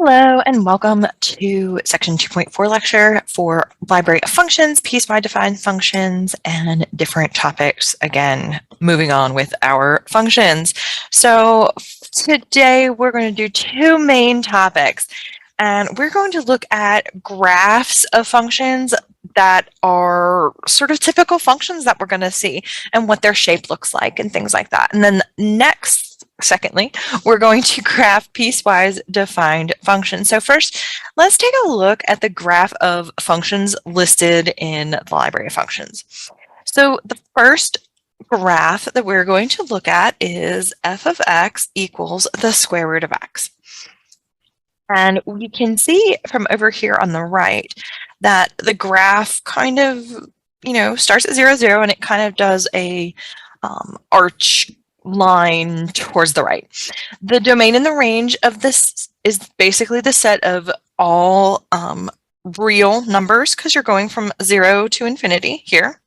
Hello and welcome to section 2.4 lecture for library of functions, piecewise defined functions, and different topics. Again, moving on with our functions. So today we're going to do two main topics, and we're going to look at graphs of functions that are sort of typical functions that we're going to see and what their shape looks like and things like that. And then secondly, we're going to graph piecewise defined functions. So first, let's take a look at the graph of functions listed in the library of functions. So the first graph that we're going to look at is f of x equals the square root of x. And we can see from over here on the right that the graph kind of, starts at 0, 0, and it kind of does a arch line towards the right. The domain and the range of this is basically the set of all real numbers, because you're going from 0 to infinity here.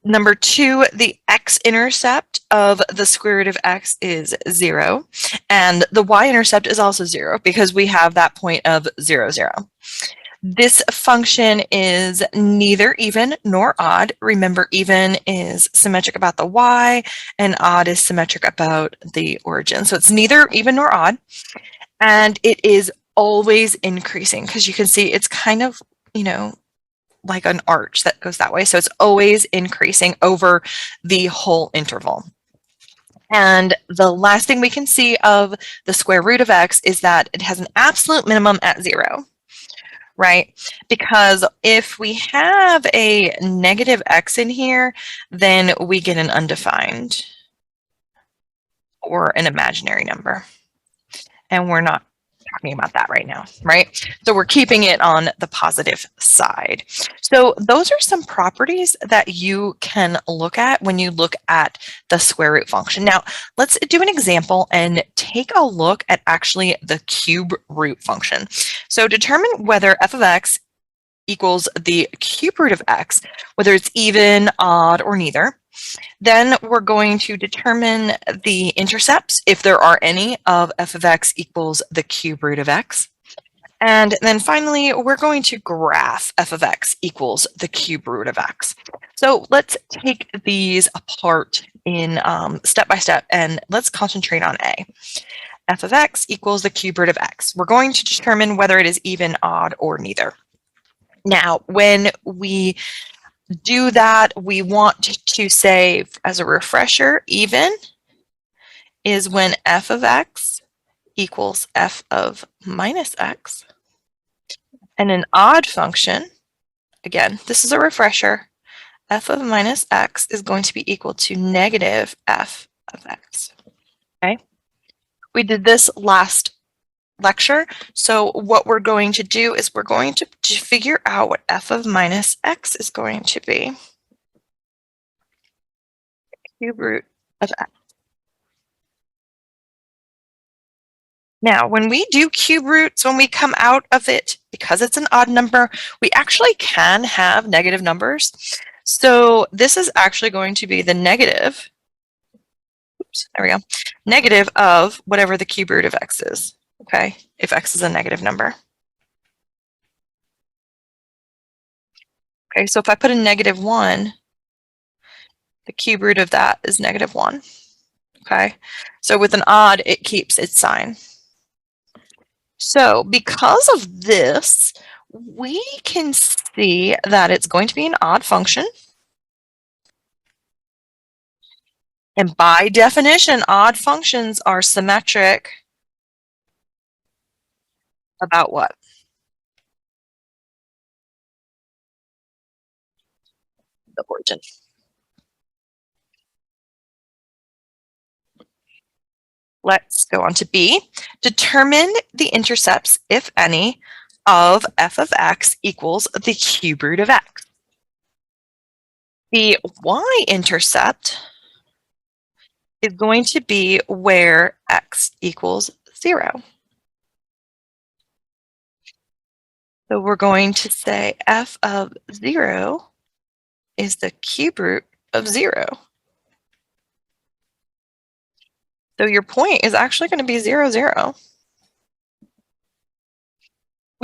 Number 2, the x-intercept of the square root of x is 0, and the y-intercept is also 0 because we have that point of 0, 0. This function is neither even nor odd. Remember, even is symmetric about the y, and odd is symmetric about the origin. So it's neither even nor odd, and it is always increasing because you can see it's kind of, like an arch that goes that way. So it's always increasing over the whole interval. And the last thing we can see of the square root of x is that it has an absolute minimum at 0. Right? Because if we have a negative x in here, then we get an undefined or an imaginary number. And we're not talking about that right now, right? So we're keeping it on the positive side. So those are some properties that you can look at when you look at the square root function. Now, let's do an example and take a look at actually the cube root function. So determine whether f of x equals the cube root of x, whether it's even, odd, or neither. Then we're going to determine the intercepts, if there are any, of f of x equals the cube root of x. And then finally, we're going to graph f of x equals the cube root of x. So let's take these apart in step by step, and let's concentrate on A. F of x equals the cube root of x. We're going to determine whether it is even, odd, or neither. Now, when we do that, we want to say, as a refresher, even is when f of x equals f of minus x. And an odd function, again, this is a refresher, f of minus x is going to be equal to negative f of x. Okay? We did this last lecture, so what we're going to do is we're going to figure out what f of minus x is going to be. Cube root of x. Now, when we do cube roots, when we come out of it, because it's an odd number, we actually can have negative numbers. So this is actually going to be the negative, oops, there we go, negative of whatever the cube root of x is, okay, if x is a negative number. Okay, so if I put a -1, the cube root of that is -1, okay? So with an odd, it keeps its sign. So because of this, we can see that it's going to be an odd function. And by definition, odd functions are symmetric about what? The origin. Let's go on to B. Determine the intercepts, if any, of f of x equals the cube root of x. The y-intercept is going to be where x equals 0. So we're going to say f of 0 is the cube root of 0. So your point is actually going to be 0, 0.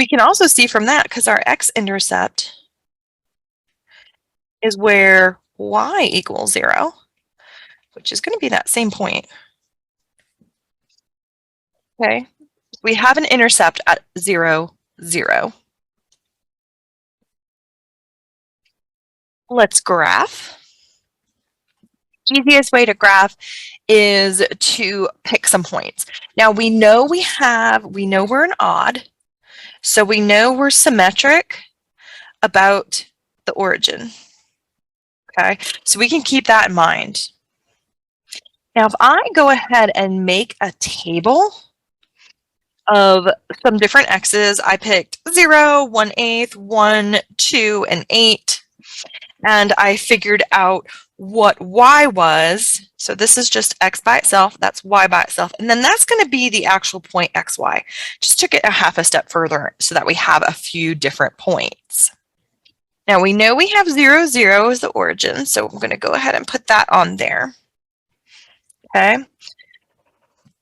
We can also see from that, because our x-intercept is where y equals 0, which is going to be that same point. Okay, we have an intercept at 0, 0. Let's graph. Easiest way to graph is to pick some points. Now we know we're an odd, so we know we're symmetric about the origin. Okay, so we can keep that in mind. Now, if I go ahead and make a table of some different x's, I picked 0, 1/8, 1, 2, and 8, and I figured out what y was. So this is just x by itself, that's y by itself, and then that's going to be the actual point xy. Just took it a half a step further so that we have a few different points. Now we know we have 0, 0 as the origin, so I'm going to go ahead and put that on there. Okay,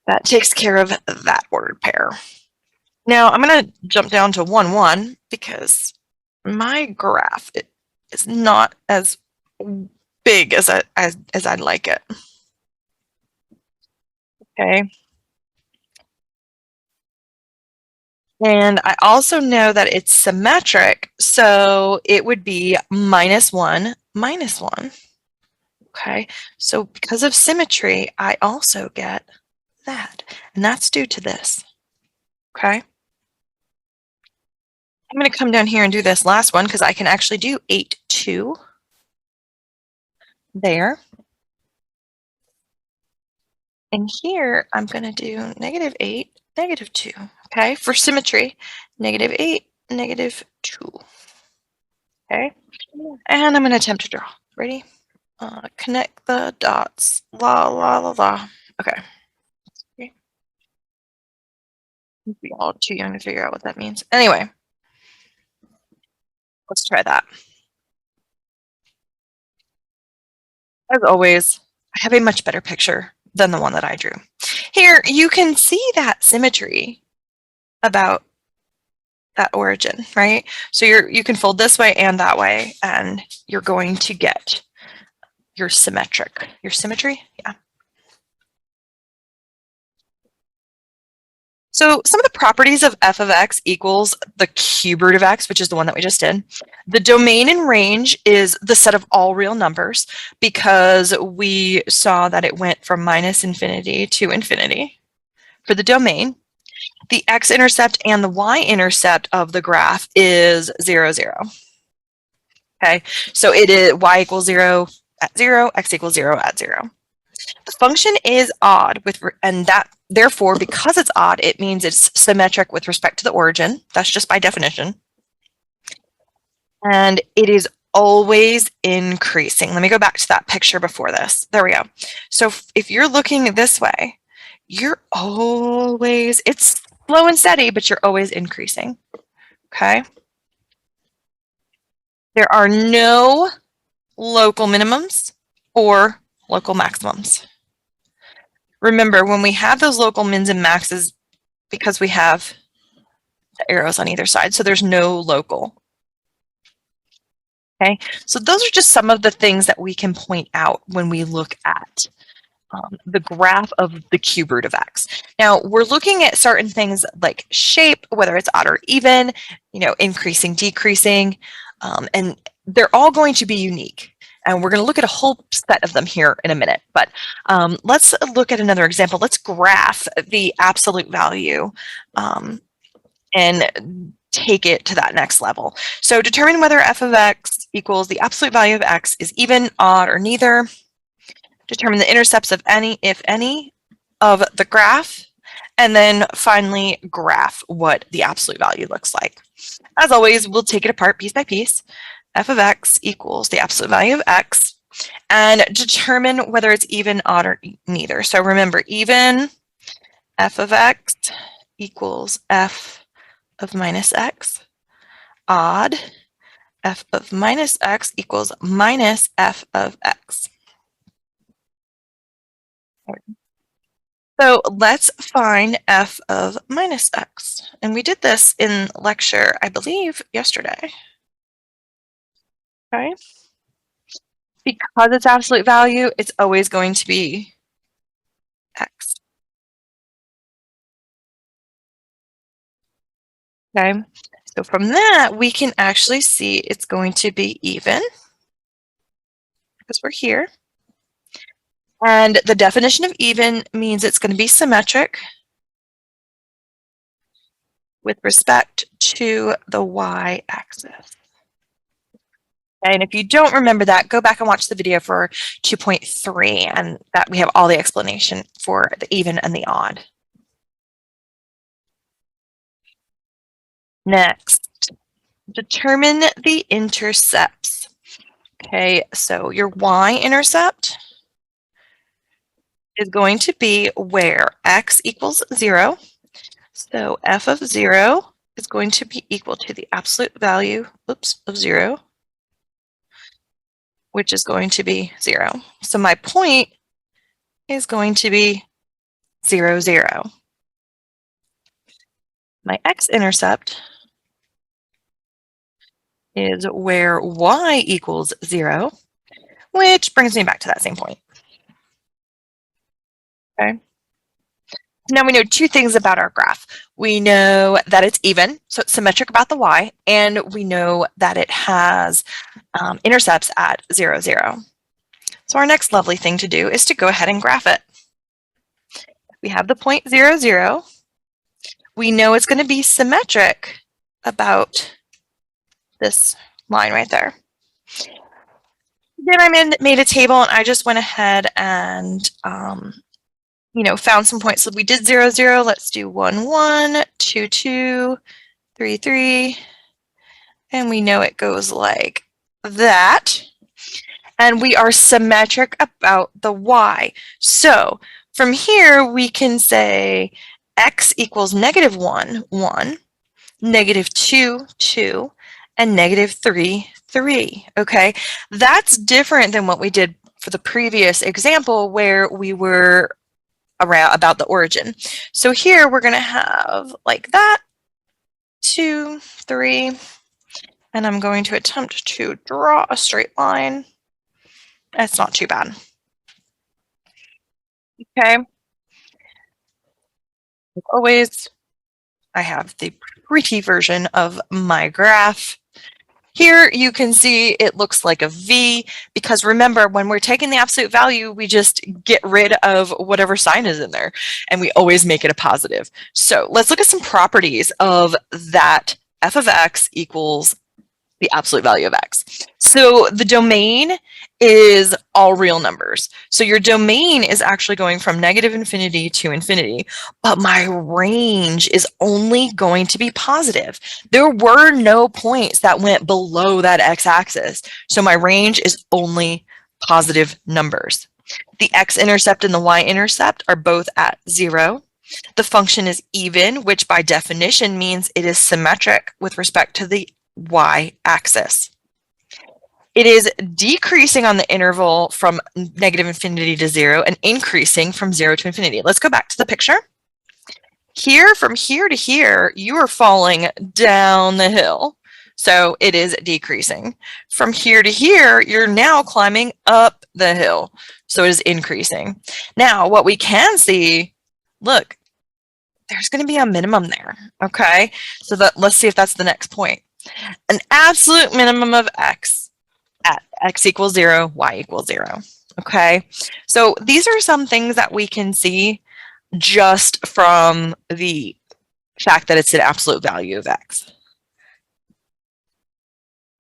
that takes care of that word pair. Now I'm going to jump down to 1, 1 because my graph is not as big as I'd like it. Okay. And I also know that it's symmetric, so it would be -1, -1. Okay, so because of symmetry, I also get that, and that's due to this. Okay. I'm going to come down here and do this last one because I can actually do 8, 2 there. And here I'm going to do -8, -2. Okay, for symmetry, -8, -2. Okay, and I'm going to attempt to draw. Ready? Connect the dots. La, la, la, la. Okay. We're all too young to figure out what that means. Anyway, let's try that. As always, I have a much better picture than the one that I drew. Here, you can see that symmetry about that origin, right? So you can fold this way and that way, and you're going to get your symmetry. Yeah. So some of the properties of f of x equals the cube root of x, which is the one that we just did. The domain and range is the set of all real numbers because we saw that it went from -infinity to infinity for the domain. The x-intercept and the y-intercept of the graph is 0, 0. Okay, so it is y equals 0 at 0, x equals 0 at 0. The function is odd, and that therefore, because it's odd, it means it's symmetric with respect to the origin. That's just by definition. And it is always increasing. Let me go back to that picture before this. There we go. So if you're looking this way, it's slow and steady, but you're always increasing. Okay. There are no local minimums or local maximums. Remember, when we have those local mins and maxes, because we have the arrows on either side, so there's no local. Okay, so those are just some of the things that we can point out when we look at the graph of the cube root of x. Now, we're looking at certain things like shape, whether it's odd or even, increasing, decreasing, and they're all going to be unique. And we're going to look at a whole set of them here in a minute. But let's look at another example. Let's graph the absolute value and take it to that next level. So determine whether f of x equals the absolute value of x is even, odd, or neither. Determine the intercepts of any, if any, of the graph. And then finally graph what the absolute value looks like. As always, we'll take it apart piece by piece. F of x equals the absolute value of x, and determine whether it's even, odd, or neither. So remember, even f of x equals f of minus x. Odd, f of minus x equals minus f of x. So let's find f of minus x. And we did this in lecture, I believe, yesterday. Okay. Because it's absolute value, it's always going to be x. Okay. So from that, we can actually see it's going to be even because we're here. And the definition of even means it's going to be symmetric with respect to the y-axis. And if you don't remember that, go back and watch the video for 2.3, and that we have all the explanation for the even and the odd. Next, determine the intercepts. Okay, so your y-intercept is going to be where x equals 0. So f of 0 is going to be equal to the absolute value, of 0, which is going to be 0. So my point is going to be 0, 0. My x-intercept is where y equals 0, which brings me back to that same point. Okay. Now we know two things about our graph. We know that it's even, so it's symmetric about the y, and we know that it has intercepts at 0, 0. So our next lovely thing to do is to go ahead and graph it. We have the point 0, 0. We know it's going to be symmetric about this line right there. Then I made a table, and I just went ahead and found some points. So we did 0, 0. Let's do 1, 1, 2, 2, 3, 3. And we know it goes like that. And we are symmetric about the y. So from here, we can say x equals negative 1, 1, negative 2, 2, and negative 3, 3. Okay, that's different than what we did for the previous example where we were around about the origin. So here we're going to have like that, 2, 3, and I'm going to attempt to draw a straight line. It's not too bad. Okay. As always, I have the pretty version of my graph. Here you can see it looks like a V, because remember, when we're taking the absolute value, we just get rid of whatever sign is in there, and we always make it a positive. So let's look at some properties of that f of x equals the absolute value of x. So the domain is all real numbers. So your domain is actually going from negative infinity to infinity, but my range is only going to be positive. There were no points that went below that x-axis. So my range is only positive numbers. The x-intercept and the y-intercept are both at 0. The function is even, which by definition means it is symmetric with respect to the y-axis. It is decreasing on the interval from negative infinity to 0 and increasing from 0 to infinity. Let's go back to the picture. Here, from here to here, you are falling down the hill. So it is decreasing. From here to here, you're now climbing up the hill. So it is increasing. Now, what we can see, look, there's going to be a minimum there. Okay, so let's see if that's the next point. An absolute minimum of x at x equals 0, y equals 0. Okay, so these are some things that we can see just from the fact that it's an absolute value of x.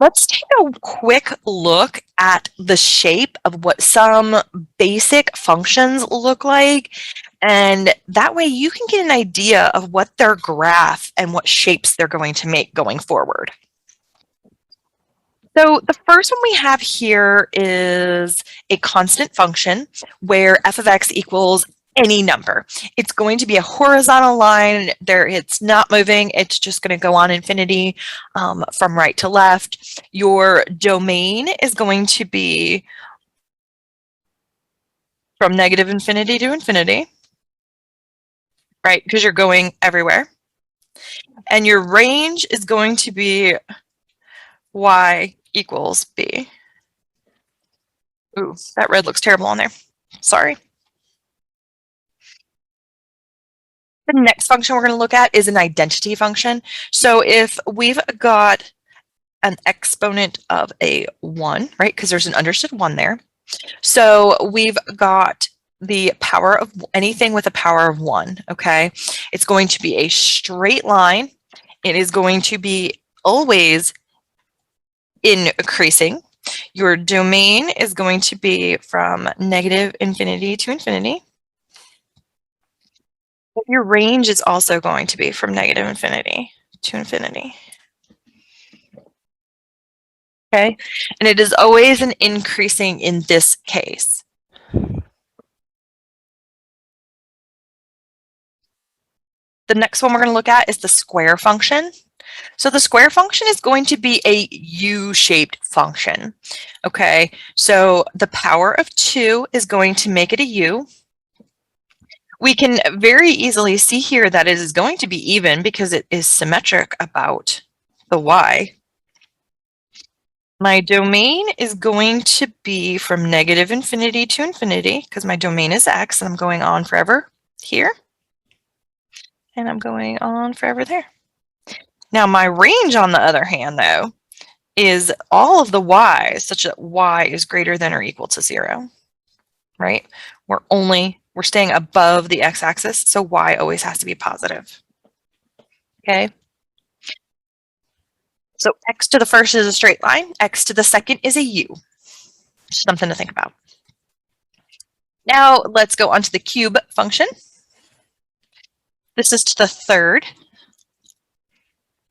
Let's take a quick look at the shape of what some basic functions look like, and that way you can get an idea of what their graph and what shapes they're going to make going forward. So the first one we have here is a constant function where f of x equals any number. It's going to be a horizontal line. It's not moving. It's just going to go on infinity from right to left. Your domain is going to be from negative infinity to infinity. right? Because you're going everywhere. And your range is going to be y equals b. Ooh, that red looks terrible on there. Sorry. The next function we're going to look at is an identity function. So if we've got an exponent of a 1, right, because there's an understood 1 there. So we've got the power of anything with a power of 1, okay? It's going to be a straight line. It is going to be always increasing. Your domain is going to be from negative infinity to infinity. Your range is also going to be from negative infinity to infinity. Okay, and it is always an increasing in this case. The next one we're going to look at is the square function. So the square function is going to be a U-shaped function. Okay, so the power of 2 is going to make it a U. We can very easily see here that it is going to be even because it is symmetric about the y. My domain is going to be from negative infinity to infinity because my domain is x and I'm going on forever here. And I'm going on forever there. Now my range, on the other hand, though, is all of the y's such that y is greater than or equal to 0, right? We're staying above the x-axis, so y always has to be positive, okay? So x to the first is a straight line, x to the second is a u. Something to think about. Now let's go on to the cube function. This is to the third.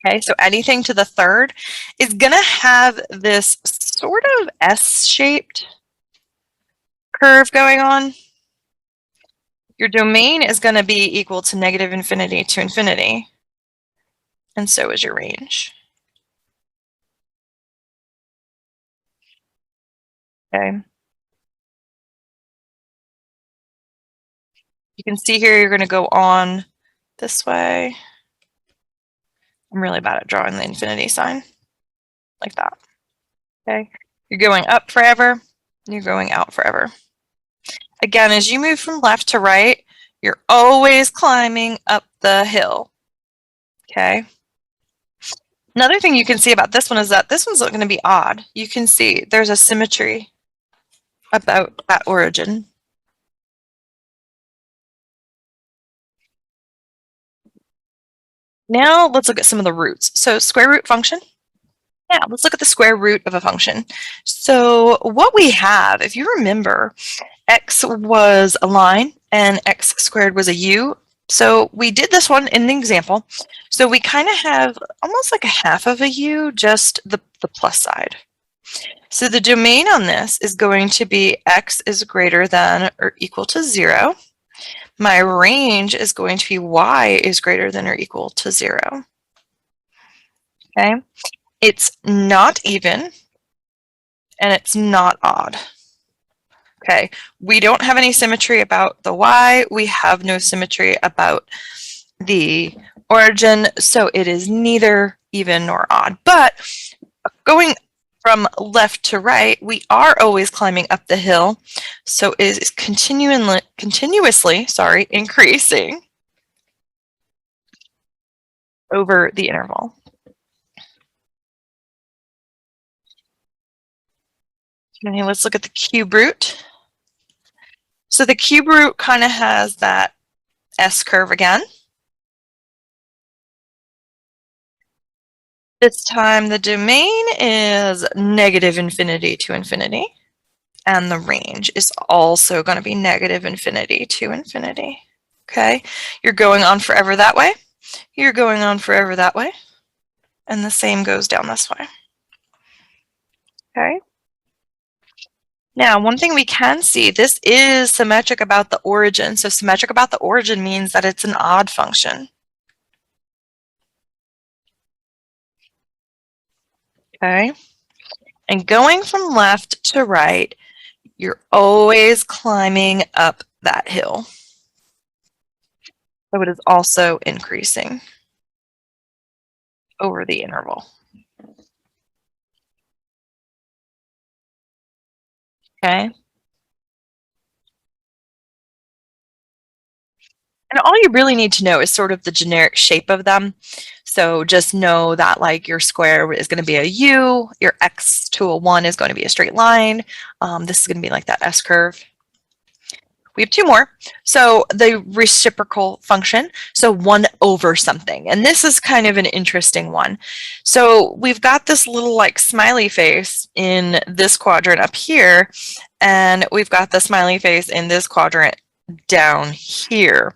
Okay, so anything to the third is going to have this sort of S-shaped curve going on. Your domain is going to be equal to negative infinity to infinity, and so is your range. Okay. You can see here you're going to go on this way. I'm really bad at drawing the infinity sign like that. Okay. You're going up forever, and you're going out forever. Again, as you move from left to right, you're always climbing up the hill. Okay. Another thing you can see about this one is that this one's going to be odd. You can see there's a symmetry about that origin. Now let's look at some of the roots. So square root function. Yeah, let's look at the square root of a function. So what we have, if you remember, x was a line and x squared was a u. So we did this one in the example. So we kind of have almost like a half of a u, just the plus side. So the domain on this is going to be x is greater than or equal to 0. My range is going to be y is greater than or equal to 0. Okay, it's not even and it's not odd. Okay, we don't have any symmetry about the y, we have no symmetry about the origin, so it is neither even nor odd. But going from left to right, we are always climbing up the hill, so it is continuously increasing over the interval. Okay, let's look at the cube root. So the cube root kind of has that S curve again. This time the domain is negative infinity to infinity, and the range is also going to be negative infinity to infinity. Okay, you're going on forever that way, you're going on forever that way, and the same goes down this way. Okay. Now, one thing we can see, this is symmetric about the origin. So symmetric about the origin means that it's an odd function. Okay. And going from left to right, you're always climbing up that hill. So it is also increasing over the interval. Okay. And all you really need to know is sort of the generic shape of them. So just know that like your square is going to be a U, your x to a 1 is going to be a straight line. This is going to be like that S curve. We have two more. So the reciprocal function, so 1 over something. And this is kind of an interesting one. So we've got this little like smiley face in this quadrant up here, and we've got the smiley face in this quadrant down here.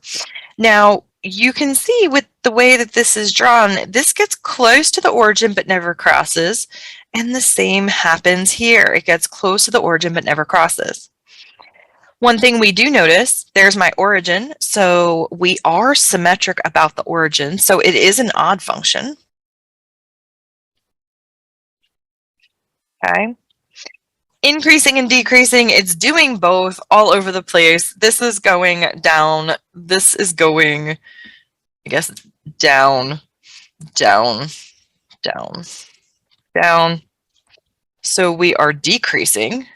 Now, you can see with the way that this is drawn, this gets close to the origin but never crosses. And the same happens here. It gets close to the origin but never crosses. One thing we do notice, there's my origin. So we are symmetric about the origin. So it is an odd function. Okay. Increasing and decreasing, it's doing both all over the place. This is going down. This is going, I guess, down, down, down, down. So we are decreasing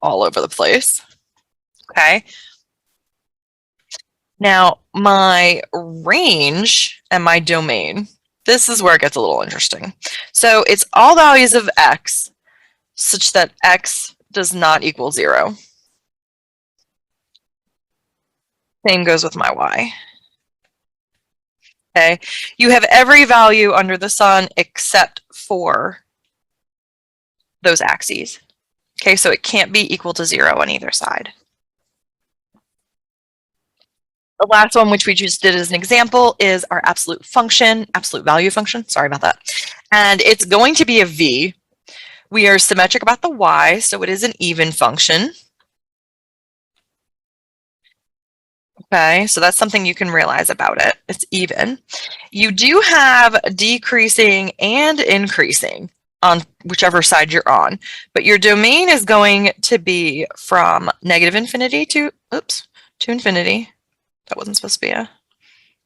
all over the place. Okay. Now, my range and my domain, this is where it gets a little interesting. So it's all values of x such that x does not equal 0. Same goes with my y. Okay, you have every value under the sun except for those axes. Okay, so it can't be equal to 0 on either side. The last one, which we just did as an example, is our absolute function, absolute value function. Sorry about that. And it's going to be a v. We are symmetric about the y, so it is an even function. Okay, so that's something you can realize about it. It's even. You do have decreasing and increasing on whichever side you're on, but your domain is going to be from negative infinity to, oops, to infinity. That wasn't supposed to be a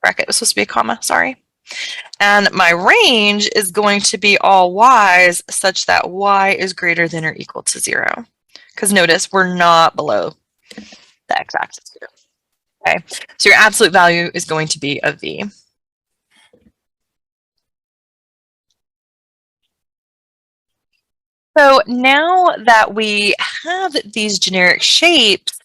bracket, it was supposed to be a comma, sorry. And my range is going to be all y's such that y is greater than or equal to 0. Because notice, we're not below the x-axis here. Okay, so your absolute value is going to be a v. So now that we have these generic shapes,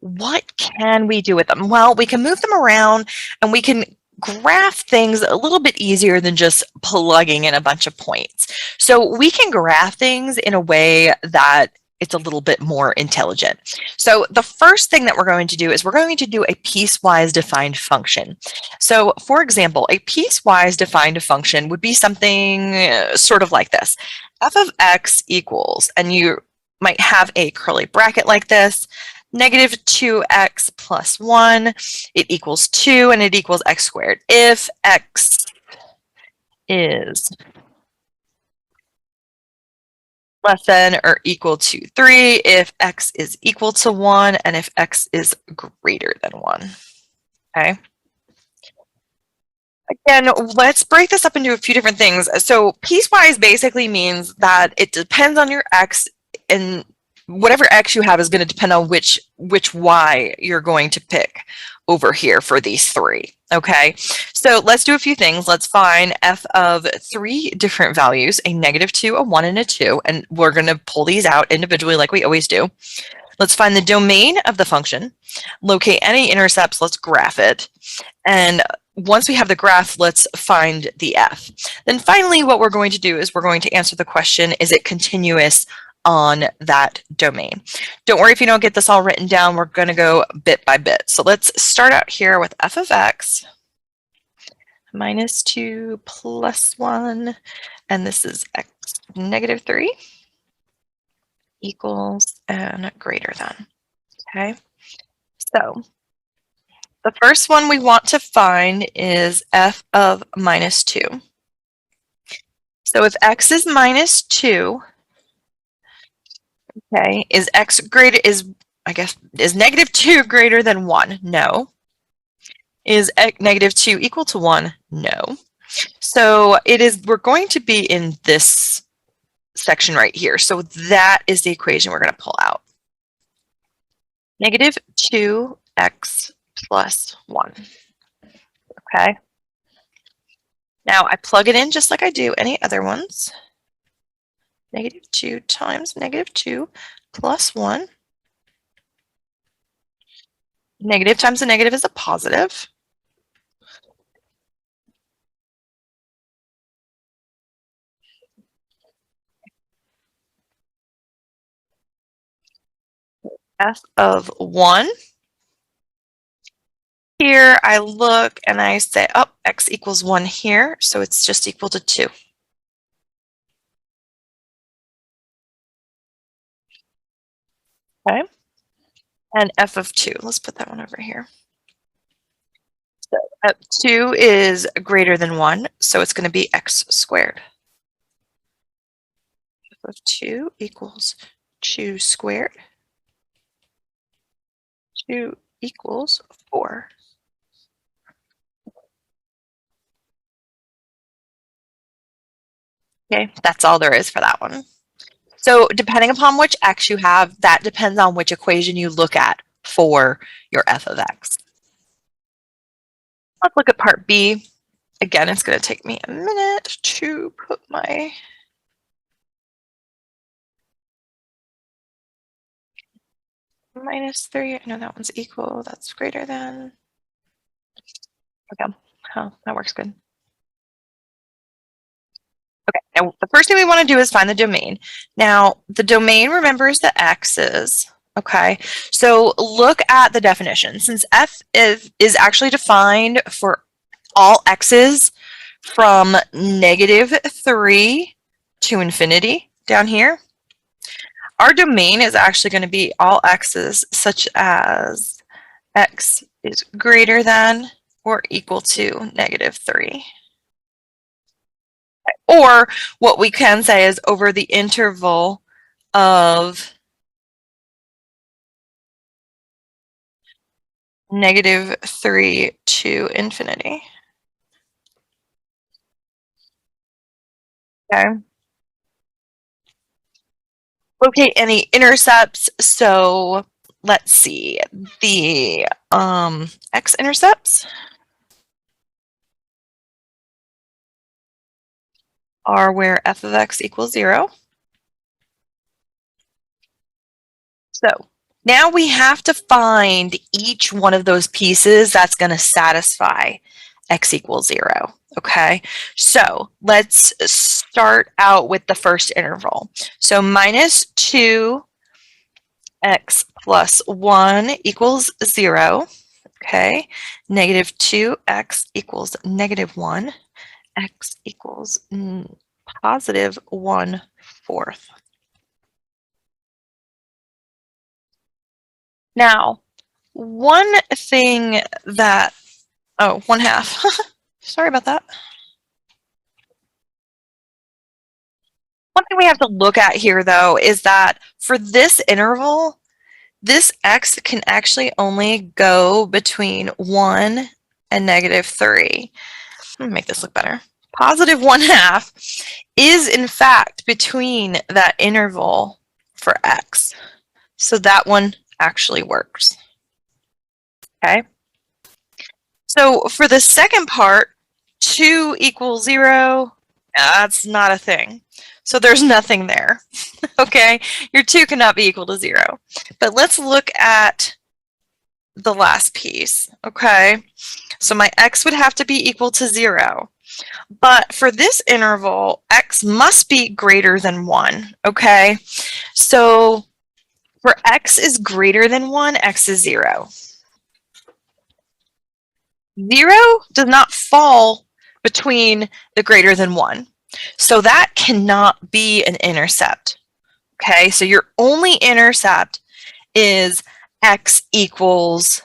what can we do with them? Well, we can move them around and we can graph things a little bit easier than just plugging in a bunch of points. So we can graph things in a way that it's a little bit more intelligent. So the first thing that we're going to do is we're going to do a piecewise defined function. So for example, a piecewise defined function would be something sort of like this. F of x equals, and you might have a curly bracket like this, negative 2x plus 1, it equals 2, and it equals x squared. If x is less than or equal to 3, if x is equal to 1, and if x is greater than 1. Okay. Again, let's break this up into a few different things. So piecewise basically means that it depends on your x, and whatever x you have is going to depend on which y you're going to pick over here for these three. Okay, so let's do a few things. Let's find f of 3 different values, a -2, a 1, and a 2, and we're going to pull these out individually like we always do. Let's find the domain of the function, locate any intercepts, let's graph it, and once we have the graph, let's find the f. Then finally, what we're going to do is we're going to answer the question, is it continuous on that domain? Don't worry if you don't get this all written down, we're going to go bit by bit. So let's start out here with f of x -2 plus 1, and this is x -3 equals and greater than. Okay, so the first one we want to find is f of -2. So if x is -2, okay, is x greater, is, I guess, is -2 greater than 1? No. Is -2 equal to 1? No. So we're going to be in this section right here. So that is the equation we're going to pull out. -2x plus 1. Okay. Now I plug it in just like I do any other ones. -2 times -2 plus 1. Negative times a negative is a positive. F of 1. Here I look and I say, oh, x equals 1 here, so it's just equal to 2. Okay. And f of 2, let's put that one over here. So 2 is greater than 1, so it's going to be x squared. F of 2 equals 2 squared. 2 equals 4. Okay, that's all there is for that one. So depending upon which x you have, that depends on which equation you look at for your f of x. Let's look at part B. Again, it's going to take me a minute to put my -3. I know that one's equal. That's greater than. Okay, oh, that works good. Okay, now the first thing we want to do is find the domain. Now, the domain, remember, is the x's. Okay, so look at the definition. Since f is actually defined for all x's from -3 to infinity down here, our domain is actually going to be all x's such as x is greater than or equal to -3. Or what we can say is over the interval of -3 to infinity. Okay. Locate any intercepts. So let's see, the x-intercepts are where f of x equals 0. So now we have to find each one of those pieces that's going to satisfy x equals 0. Okay, so let's start out with the first interval. So -2x plus 1 equals 0. Okay, -2x equals -1. X equals positive 1/4. Now, one thing that, oh, 1/2. Sorry about that. One thing we have to look at here, though, is that for this interval, this x can actually only go between 1 and -3. Let me make this look better. Positive 1/2 is, in fact, between that interval for x. So that one actually works. Okay. So for the second part, 2 equals 0, that's not a thing. So there's nothing there. Okay, your 2 cannot be equal to 0. But let's look at the last piece. Okay, so my x would have to be equal to 0. But for this interval, x must be greater than 1. Okay, so for x is greater than 1, x is 0. 0 does not fall between the greater than 1. So that cannot be an intercept. Okay, so your only intercept is x equals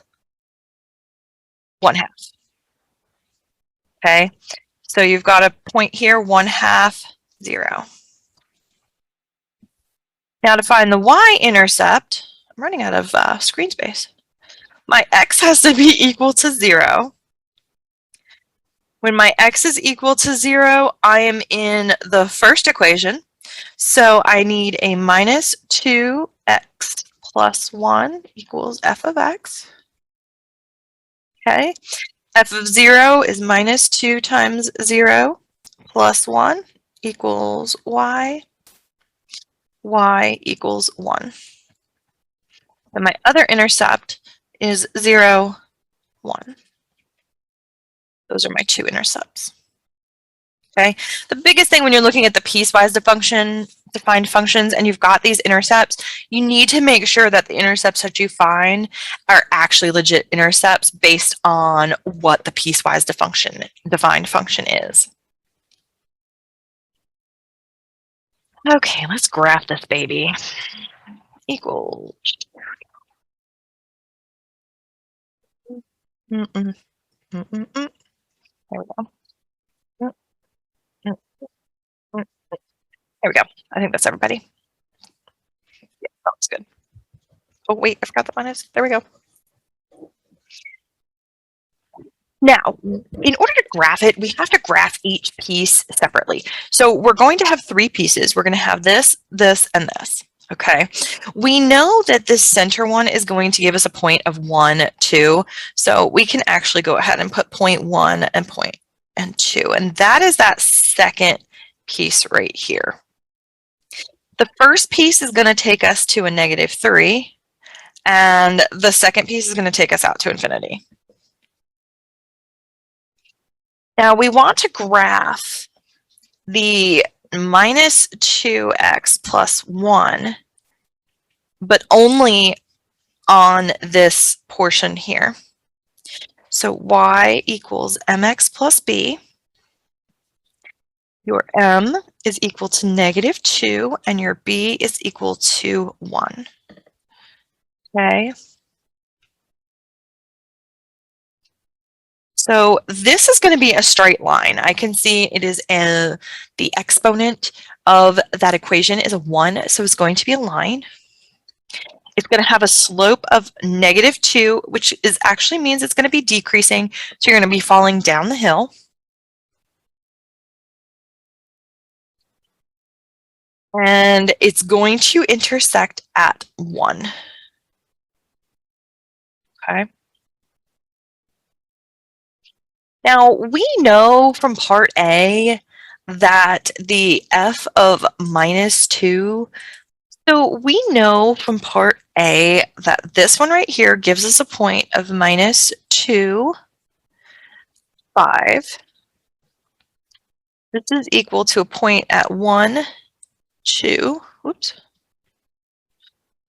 1/2. Okay, so you've got a point here, 1/2, 0. Now to find the y-intercept, I'm running out of screen space. My x has to be equal to 0. When my x is equal to 0, I am in the first equation. So I need a minus 2x plus 1 equals f of x. Okay. F of 0 is minus 2 times 0 plus 1 equals y. Y equals 1. And my other intercept is 0, 1. Those are my two intercepts. Okay. The biggest thing when you're looking at the piecewise defined functions and you've got these intercepts, you need to make sure that the intercepts that you find are actually legit intercepts based on what the piecewise defined function is. Okay, let's graph this baby. Equals. There we go. There we go. I think that's everybody. Yeah, that looks good. Oh, wait, I forgot the minus. There we go. Now, in order to graph it, we have to graph each piece separately. So we're going to have three pieces. We're going to have this, this, and this. Okay. We know that this center one is going to give us a point of 1, 2. So we can actually go ahead and put point 1 and point and 2. And that is that second piece right here. The first piece is going to take us to a negative 3. And the second piece is going to take us out to infinity. Now we want to graph the minus 2x plus 1, but only on this portion here. So y equals mx plus b. Your m is equal to negative 2, and your b is equal to 1. Okay. So this is going to be a straight line. I can see it is the exponent of that equation is a 1, so it's going to be a line. It's going to have a slope of negative 2, which is actually means it's going to be decreasing, so you're going to be falling down the hill. And it's going to intersect at 1. Okay. Now, we know from part A that the f of minus 2, so we know from part A that this one right here gives us a point of minus 2, 5. This is equal to a point at 1, 2. Oops.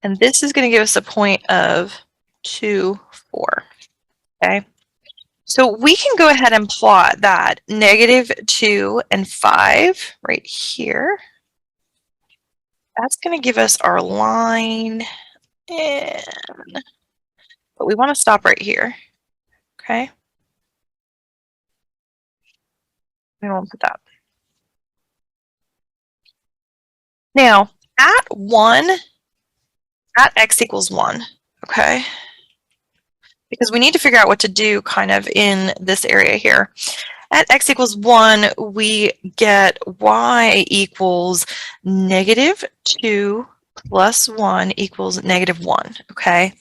And this is going to give us a point of 2, 4. Okay. So we can go ahead and plot that negative 2 and 5 right here. That's going to give us our line, but we want to stop right here. Okay. We won't put that. Now, at 1, at x equals 1, okay? Because we need to figure out what to do kind of in this area here. At x equals 1, we get y equals negative 2 plus 1 equals negative 1, okay?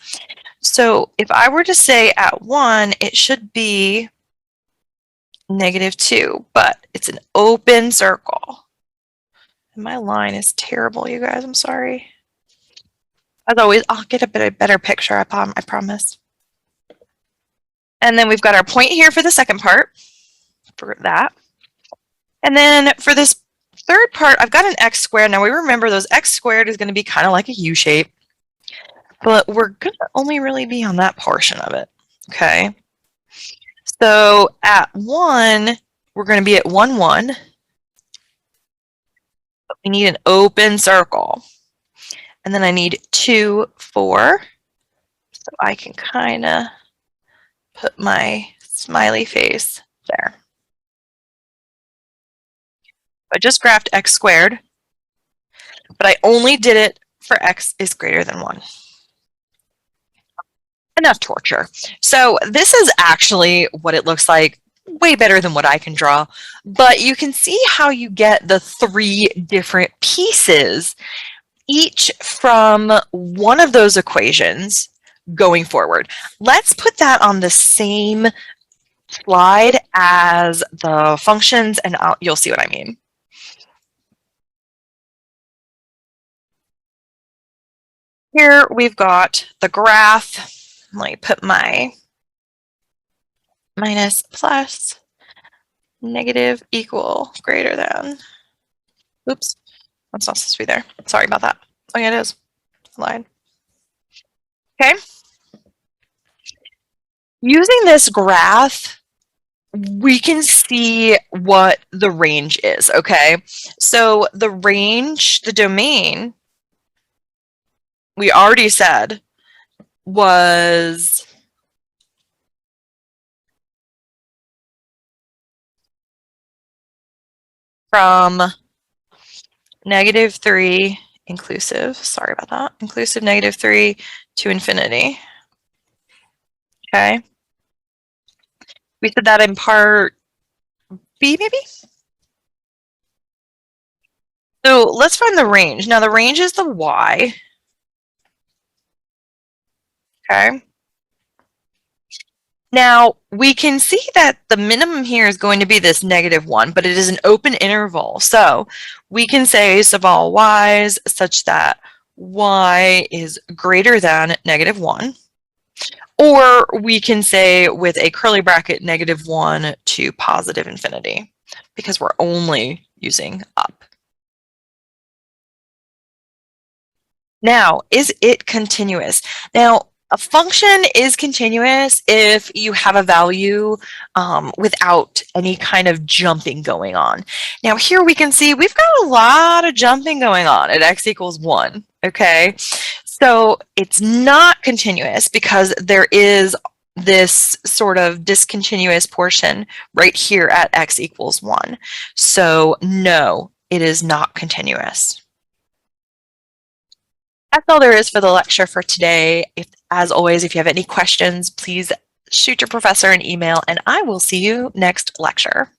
So if I were to say at 1, it should be negative 2, but it's an open circle. And my line is terrible, you guys. I'm sorry. As always, I'll get a better picture, I promise. And then we've got our point here for the second part, for that. And then for this third part, I've got an x squared. Now we remember those x squared is going to be kind of like a U shape, but we're going to only really be on that portion of it, okay? So at 1, we're going to be at 1, 1. But we need an open circle. And then I need 2, 4. So I can kind of put my smiley face there. I just graphed x squared, but I only did it for x is greater than 1. Enough torture. So this is actually what it looks like way better than what I can draw, but you can see how you get the three different pieces, each from one of those equations going forward. Let's put that on the same slide as the functions, and you'll see what I mean. Here we've got the graph. Let me put my minus, plus, negative, equal, greater than. Oops, that's not supposed to be there. Sorry about that. Oh yeah, it is. Line. Okay. Using this graph, we can see what the range is, okay? So the range, the domain, we already said was from -3 inclusive, sorry about that, inclusive -3 to infinity. Okay. We said that in part B, maybe? So let's find the range. Now the range is the y. Okay. Now we can see that the minimum here is going to be this -1, but it is an open interval. So we can say sub all y's such that y is greater than -1. Or we can say with a curly bracket -1 to positive infinity, because we're only using up. Now, is it continuous? Now, a function is continuous if you have a value without any kind of jumping going on. Now here we can see we've got a lot of jumping going on at x equals 1, okay? So it's not continuous because there is this sort of discontinuous portion right here at x equals 1. So no, it is not continuous. That's all there is for the lecture for today. As always, if you have any questions, please shoot your professor an email, and I will see you next lecture.